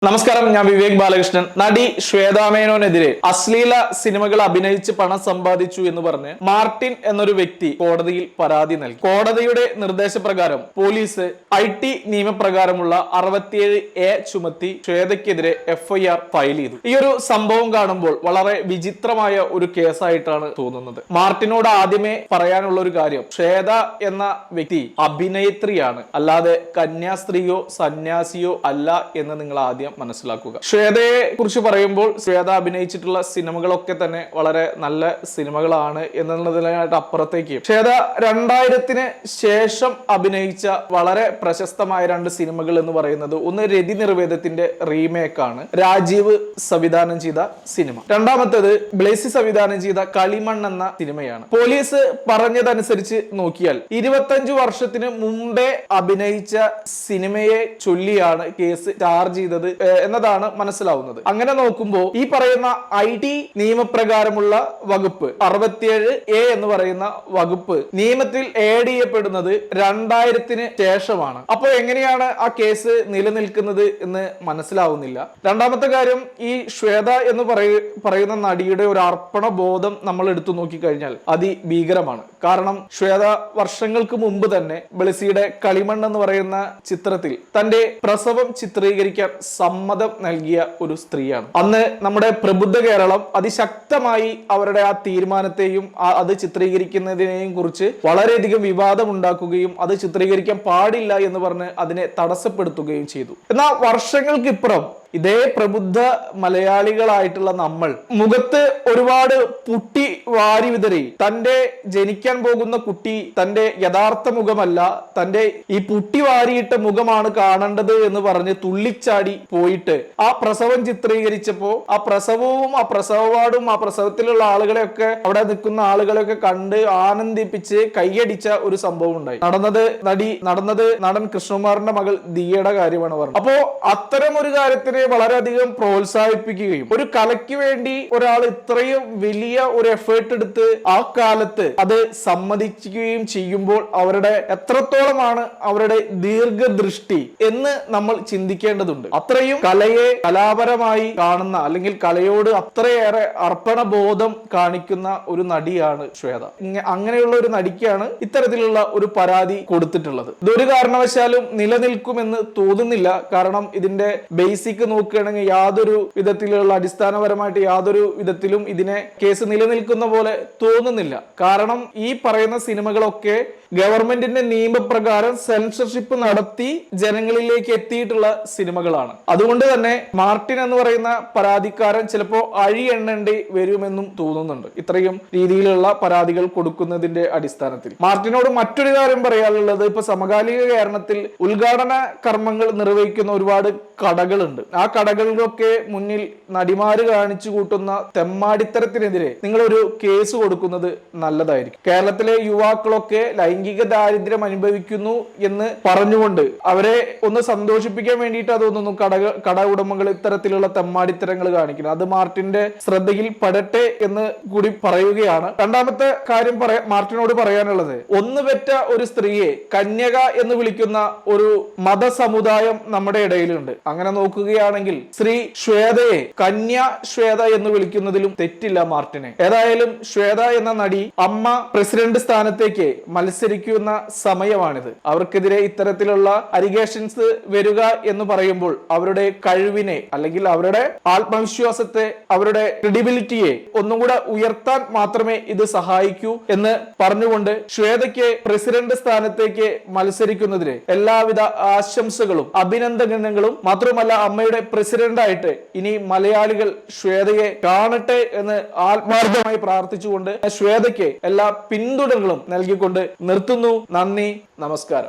നമസ്കാരം, ഞാൻ വിവേക് ബാലകൃഷ്ണൻ. നടി ശ്വേതാ മേനോനെതിരെ അശ്ലീല സിനിമകൾ അഭിനയിച്ച് പണം സമ്പാദിച്ചു എന്ന് പറഞ്ഞ് മാർട്ടിൻ എന്നൊരു വ്യക്തി കോടതിയിൽ പരാതി നൽകി. കോടതിയുടെ നിർദ്ദേശപ്രകാരം പോലീസ് IT നിയമപ്രകാരമുള്ള 67A ചുമത്തി ശ്വേതയ്ക്കെതിരെ FIR ഫയൽ ചെയ്തു. ഈ ഒരു സംഭവം കാണുമ്പോൾ വളരെ വിചിത്രമായ ഒരു കേസായിട്ടാണ് തോന്നുന്നത്. മാർട്ടിനോട് ആദ്യമേ പറയാനുള്ള ഒരു കാര്യം, ശ്വേത എന്ന വ്യക്തി അഭിനേത്രിയാണ്, അല്ലാതെ കന്യാസ്ത്രീയോ സന്യാസിയോ അല്ല എന്ന് നിങ്ങൾ ആദ്യം മനസ്സിലാക്കുക. ശ്വേതയെ കുറിച്ച് പറയുമ്പോൾ ശ്വേത അഭിനയിച്ചിട്ടുള്ള സിനിമകളൊക്കെ തന്നെ വളരെ നല്ല സിനിമകളാണ് എന്നുള്ളതിനായിട്ട് അപ്പുറത്തേക്ക് ശ്വേത 2000-ന് ശേഷം അഭിനയിച്ച വളരെ പ്രശസ്തമായ 2 സിനിമകൾ എന്ന് പറയുന്നത്, ഒന്ന് രതി നിർവേദത്തിന്റെ റീമേക്ക് ആണ്, രാജീവ് സംവിധാനം ചെയ്ത സിനിമ. രണ്ടാമത്തേത് ബ്ലേസി സംവിധാനം ചെയ്ത കളിമൺ എന്ന സിനിമയാണ്. പോലീസ് പറഞ്ഞതനുസരിച്ച് നോക്കിയാൽ 25 വർഷത്തിന് മുമ്പേ അഭിനയിച്ച സിനിമയെ ചൊല്ലിയാണ് കേസ് ചാർജ് ചെയ്തത് എന്നതാണ് മനസ്സിലാവുന്നത്. അങ്ങനെ നോക്കുമ്പോൾ ഈ പറയുന്ന IT നിയമപ്രകാരമുള്ള വകുപ്പ് 67A എന്ന് പറയുന്ന വകുപ്പ് നിയമത്തിൽ ആഡ് ചെയ്യപ്പെടുന്നത് 2000-ന് ശേഷമാണ്. അപ്പോൾ എങ്ങനെയാണ് ആ കേസ് നിലനിൽക്കുന്നത് എന്ന് മനസ്സിലാവുന്നില്ല. രണ്ടാമത്തെ കാര്യം, ഈ ശ്വേത എന്ന് പറയുന്ന നടിയുടെ ഒരു അർപ്പണ ബോധം നമ്മൾ എടുത്തു നോക്കിക്കഴിഞ്ഞാൽ അതിഭീകരമാണ്. കാരണം ശ്വേത വർഷങ്ങൾക്ക് മുമ്പ് തന്നെ ബ്ലസിയുടെ കളിമൺ എന്ന് പറയുന്ന ചിത്രത്തിൽ തന്റെ പ്രസവം ചിത്രീകരിക്കാൻ സമ്മതം നൽകിയ ഒരു സ്ത്രീയാണ്. അന്ന് നമ്മുടെ പ്രബുദ്ധ കേരളം അതിശക്തമായി അവരുടെ ആ തീരുമാനത്തെയും അത് ചിത്രീകരിക്കുന്നതിനെയും കുറിച്ച് വളരെയധികം വിവാദം ഉണ്ടാക്കുകയും അത് ചിത്രീകരിക്കാൻ പാടില്ല എന്ന് പറഞ്ഞ് അതിനെ തടസ്സപ്പെടുത്തുകയും ചെയ്തു. എന്നാൽ വർഷങ്ങൾക്കിപ്പുറം ഇതേ പ്രബുദ്ധ മലയാളികളായിട്ടുള്ള നമ്മൾ മുഖത്ത് ഒരുപാട് പുട്ടി വാരി വിതറി, തന്റെ ജനിക്കാൻ പോകുന്ന കുട്ടി തന്റെ യഥാർത്ഥ മുഖമല്ല, തന്റെ ഈ പുട്ടി വാരിയിട്ട മുഖമാണ് കാണേണ്ടത് എന്ന് പറഞ്ഞ് തുള്ളിച്ചാടി പോയിട്ട് ആ പ്രസവം ചിത്രീകരിച്ചപ്പോ ആ പ്രസവവും ആ പ്രസവവാർഡും ആ പ്രസവത്തിലുള്ള ആളുകളെയൊക്കെ അവിടെ നിൽക്കുന്ന ആളുകളെയൊക്കെ കണ്ട് ആനന്ദിപ്പിച്ച് കൈയടിച്ച ഒരു സംഭവം ഉണ്ടായി. നടന്നത് നടൻ കൃഷ്ണകുമാറിന്റെ മകൾ ദിയയുടെ കാര്യമാണ് പറഞ്ഞത്. അപ്പോ അത്തരം ഒരു കാര്യത്തിന് വളരെയധികം പ്രോത്സാഹിപ്പിക്കുകയും ഒരു കലയ്ക്ക് വേണ്ടി ഒരാൾ ഇത്രയും വലിയ ഒരു എഫേർട്ട് എടുത്ത് ആ കാലത്ത് അത് സമ്മതിക്കുകയും ചെയ്യുമ്പോൾ അവരുടെ എത്രത്തോളമാണ് അവരുടെ ദീർഘദൃഷ്ടി എന്ന് നമ്മൾ ചിന്തിക്കേണ്ടതുണ്ട്. അത്രയും കലയെ കലാപരമായി കാണുന്ന, അല്ലെങ്കിൽ കലയോട് അത്രയേറെ അർപ്പണബോധം കാണിക്കുന്ന ഒരു നടിയാണ് ശ്വേത. അങ്ങനെയുള്ള ഒരു നടിക്കാണ് ഇത്തരത്തിലുള്ള ഒരു പരാതി കൊടുത്തിട്ടുള്ളത്. ഇതൊരു കാരണവശാലും നിലനിൽക്കുമെന്ന് തോന്നുന്നില്ല. കാരണം ഇതിന്റെ ബേസിക് നോക്കുകയാണെങ്കിൽ യാതൊരു വിധത്തിലുള്ള അടിസ്ഥാനപരമായിട്ട് യാതൊരു വിധത്തിലും ഇതിനെ കേസ് നിലനിൽക്കുന്ന പോലെ തോന്നുന്നില്ല. കാരണം ഈ പറയുന്ന സിനിമകളൊക്കെ ഗവൺമെന്റിന്റെ നിയമപ്രകാരം സെൻസർഷിപ്പ് നടത്തി ജനങ്ങളിലേക്ക് എത്തിയിട്ടുള്ള സിനിമകളാണ്. അതുകൊണ്ട് തന്നെ മാർട്ടിൻ എന്ന് പറയുന്ന പരാതിക്കാരൻ ചിലപ്പോ അഴി എണ്ണേണ്ടി വരുമെന്നും തോന്നുന്നുണ്ട് ഇത്രയും രീതിയിലുള്ള പരാതികൾ കൊടുക്കുന്നതിന്റെ അടിസ്ഥാനത്തിൽ. മാർട്ടിനോട് മറ്റൊരു കാര്യം പറയാനുള്ളത്, ഇപ്പൊ സമകാലിക കേരളത്തിൽ ഉദ്ഘാടന കർമ്മങ്ങൾ നിർവഹിക്കുന്ന ഒരുപാട് കടകളുണ്ട്. ആ കടകളിലൊക്കെ മുന്നിൽ നടിമാര് കാണിച്ചു കൂട്ടുന്ന തെമ്മാടിത്തരത്തിനെതിരെ നിങ്ങളൊരു കേസ് കൊടുക്കുന്നത് നല്ലതായിരിക്കും. കേരളത്തിലെ യുവാക്കളൊക്കെ ലൈംഗിക ദാരിദ്ര്യം അനുഭവിക്കുന്നു എന്ന് പറഞ്ഞുകൊണ്ട് അവരെ ഒന്ന് സന്തോഷിപ്പിക്കാൻ വേണ്ടിയിട്ട് അതൊന്നും കട ഉടമകൾ ഇത്തരത്തിലുള്ള തെമ്മാടിത്തരങ്ങൾ കാണിക്കുന്നു. അത് മാർട്ടിന്റെ ശ്രദ്ധയിൽ പെടട്ടെ എന്ന് കൂടി പറയുകയാണ്. രണ്ടാമത്തെ കാര്യം മാർട്ടിനോട് പറയാനുള്ളത്, ഒന്ന് പെറ്റ ഒരു സ്ത്രീയെ കന്യക എന്ന് വിളിക്കുന്ന ഒരു മതസമുദായം നമ്മുടെ ഇടയിലുണ്ട്. അങ്ങനെ നോക്കുകയാണെങ്കിൽ ശ്രീ ശ്വേതയെ കന്യാ ശ്വേത എന്ന് വിളിക്കുന്നതിലും തെറ്റില്ല മാർട്ടിനെ. ഏതായാലും ശ്വേത എന്ന നടി അമ്മ പ്രസിഡന്റ് സ്ഥാനത്തേക്ക് മത്സരിക്കുന്ന സമയമാണിത്. അവർക്കെതിരെ ഇത്തരത്തിലുള്ള അലിഗേഷൻസ് വരിക എന്ന് പറയുമ്പോൾ അവരുടെ കഴിവിനെ, അല്ലെങ്കിൽ അവരുടെ ആത്മവിശ്വാസത്തെ, അവരുടെ ക്രെഡിബിലിറ്റിയെ ഒന്നും കൂടെ ഉയർത്താൻ മാത്രമേ ഇത് സഹായിക്കൂ എന്ന് പറഞ്ഞുകൊണ്ട് ശ്വേതയ്ക്ക് പ്രസിഡന്റ് സ്ഥാനത്തേക്ക് മത്സരിക്കുന്നതിന് എല്ലാവിധ ആശംസകളും അഭിനന്ദനങ്ങളും, മാത്രമല്ല അമ്മയുടെ പ്രസിഡന്റായിട്ട് ഇനി മലയാളികൾ ശ്വേതയെ കാണട്ടെ എന്ന് ആത്മാർത്ഥമായി പ്രാർത്ഥിച്ചുകൊണ്ട് ശ്വേതയ്ക്ക് എല്ലാ പിന്തുണകളും നൽകിക്കൊണ്ട് നിർത്തുന്നു. നന്ദി, നമസ്കാരം.